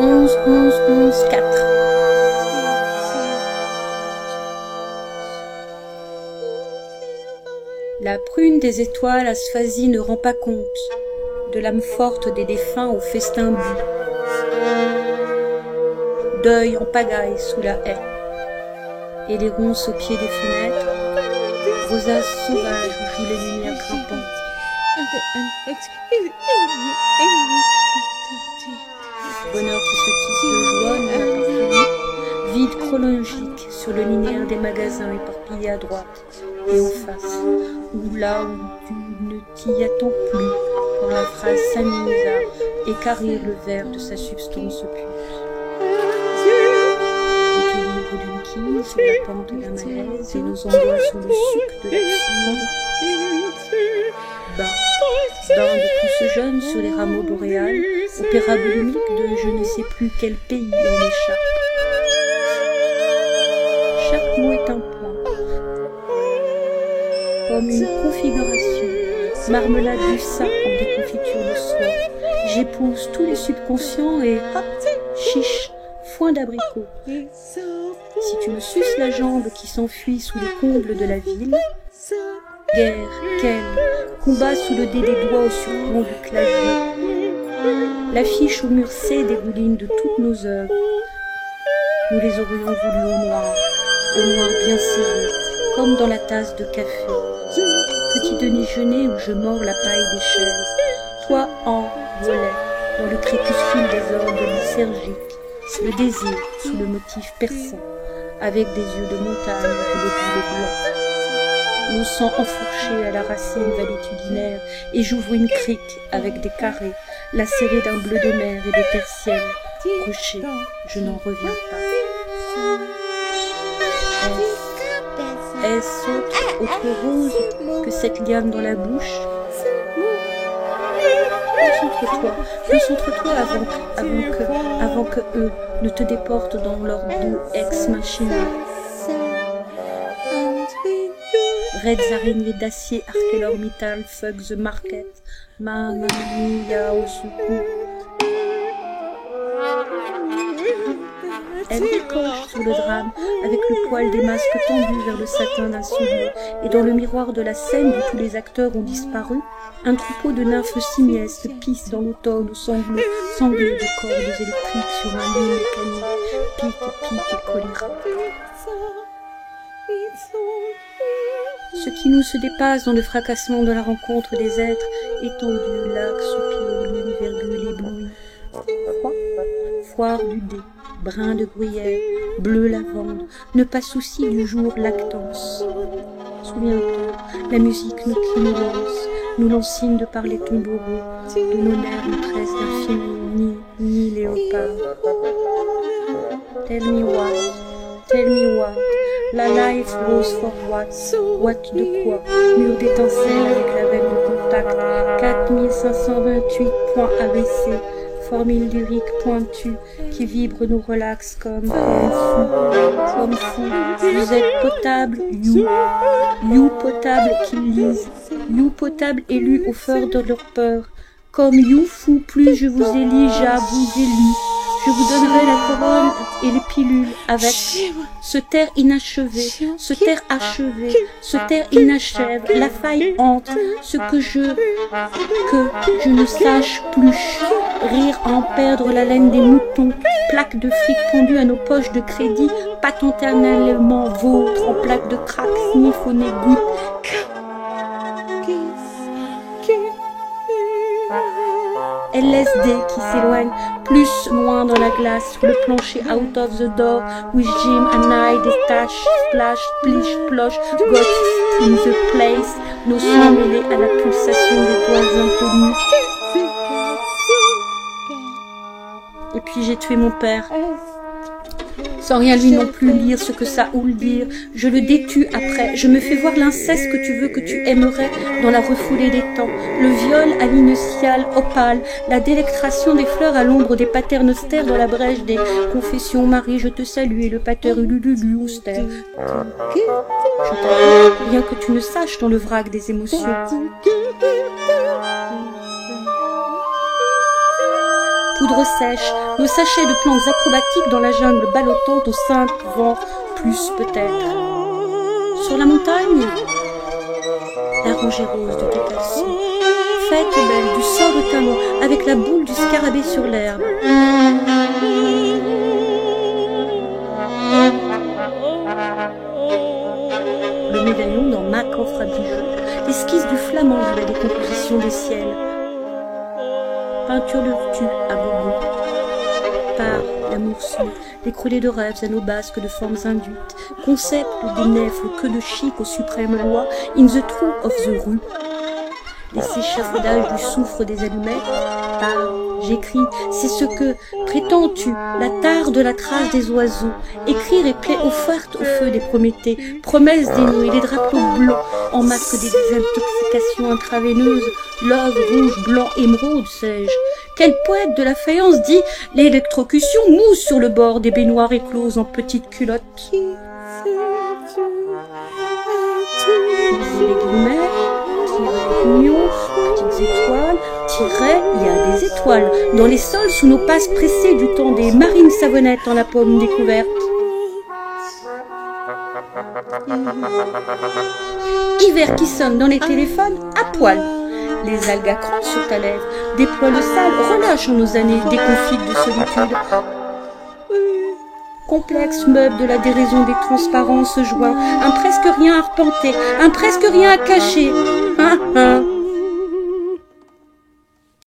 11, 11, 11, 4. La prune des étoiles asphasie ne rend pas compte de l'âme forte des défunts au festin bu. Deuil en pagaille sous la haie, et les ronces au pied des fenêtres, rosaces sauvages où jouent les lumières grimpantes. Bonheur qui se tisse de joie, non appartenu, vide chronologique sur le linéaire des magasins éparpillés à droite et en face, ou là où tu ne t'y attends plus, quand la phrase s'amise à écarrir le verre de sa substance pure. L'équilibre d'une quille sur la pente d'un malaise et nos endroits sous le suc de la cime. Bain de pousse jeune sur les rameaux boréales, opéra volumique de je ne sais plus quel pays en échappe. Chaque mot est un plat, comme une configuration, marmelade du sein en déconfiture de soie. J'épouse tous les subconscients et chiche, foin d'abricot. Si tu me suces la jambe qui s'enfuit sous les combles de la ville, guerre, quel, combat sous le dé des doigts au surplomb du clavier. L'affiche au mur C dégouline de toutes nos œuvres. Nous les aurions voulu au noir bien serré, comme dans la tasse de café. Petit demi-jeûner où je mords la paille des chaises, toi en volet, dans le crépuscule des ordres lysergiques, le désir sous le motif persan, avec des yeux de montagne et des boules blancs. Nos sangs enfourchés à la racine valétudinaire, et j'ouvre une crique avec des carrés, lacérés d'un bleu de mer et de terre-ciel. Rocher, je n'en reviens pas. Est-ce autre rose que cette liane dans la bouche? Concentre-toi avant que eux ne te déportent dans leur doux ex-machina. Raides araignées d'acier ArcelorMittal fuck the market. Mamma mia au secours. Elle décoche sur le drame avec le poil des masques tendus vers le satin d'un soulier, et dans le miroir de la scène où tous les acteurs ont disparu, un troupeau de nymphes simiesques pisse dans l'automne aux sanglots sanglés de cordes électriques sur un lit mécanique, pique et choléra. Ce qui nous se dépasse dans le fracassement de la rencontre des êtres, étendu, lac, soupir, lune, virgule, ébloui. Foire du dé, brin de gruyère, bleu lavande, ne pas souci du jour lactance. Souviens-toi, la musique nous lancine de par les tombereaux, de nos nerfs maîtresses d'infini, ni léopard. Tell me what, la life goes for what de quoi, mur d'étincelles avec la veine de contact, 4528 points ABC, formule lyrique pointue qui vibre nous relaxe comme fou. Vous êtes potable, you potable qui lisent, you potable élu au feur de leur peur, comme you fou plus je vous élis, vous élu. Je vous donnerai la couronne et les pilules avec ce terre inachevé, ce terre achevé, ce terre inachève, la faille entre, ce que je ne sache plus. Rire à en perdre la laine des moutons, plaques de fric pondues à nos poches de crédit, patenternellement vôtres en plaques de crack, sniff au nez goutte. LSD qui s'éloigne plus loin dans la glace sur le plancher out of the door with Jim and I détache, splash, splish, ploche, got in the place, nos sons mêlés à la pulsation des doigts inconnus. Et puis j'ai tué mon père, sans rien lui non plus lire ce que ça oule dire. Je le détue après, je me fais voir l'inceste que tu veux, que tu aimerais dans la refoulée des temps. Le viol à l'initiale opale, la délectration des fleurs à l'ombre des paternostères dans la brèche des confessions. Marie, je te salue, et le pater ulululu austère. Je t'avoue, rien que tu ne saches dans le vrac des émotions. poudre sèche, nos sachets de plantes acrobatiques dans la jungle ballottante au simple vent, plus peut-être. Sur la montagne, la rangée rose de tes caleçons. Fête belle du sort de talon avec la boule du scarabée sur l'herbe. Le médaillon dans ma coffre à bijoux, l'esquisse du flamand de la décomposition des ciels. Peinture de tu à bobo. Par l'amour su, les croulés de rêves à nos basques de formes induites, concept des nefles, queue de chic aux suprêmes lois, in the true of the rue. Les échafaudages du soufre des allumettes, j'écris, c'est ce que, prétends-tu, la tare de la trace des oiseaux, écrire et plaie offerte au feu des Prométhées, promesses dénouées, les drapeaux blancs, en masque des désintoxications intraveineuses, love rouge, blanc, émeraude, sais-je. Quel poète de la faïence dit, l'électrocution mousse sur le bord des baignoires écloses en petites culottes. Les guillemets, union, petites étoiles, il y a des étoiles, dans les sols sous nos passes pressées du temps des marines savonnettes en la pomme découverte. Hiver qui sonne dans les téléphones à poil. Les algues à cran sur ta lèvre déploient le sale, relâchent en nos années déconfites de solitude. Complexe meuble de la déraison des transparences joints, un presque rien à arpenter, un presque rien à cacher.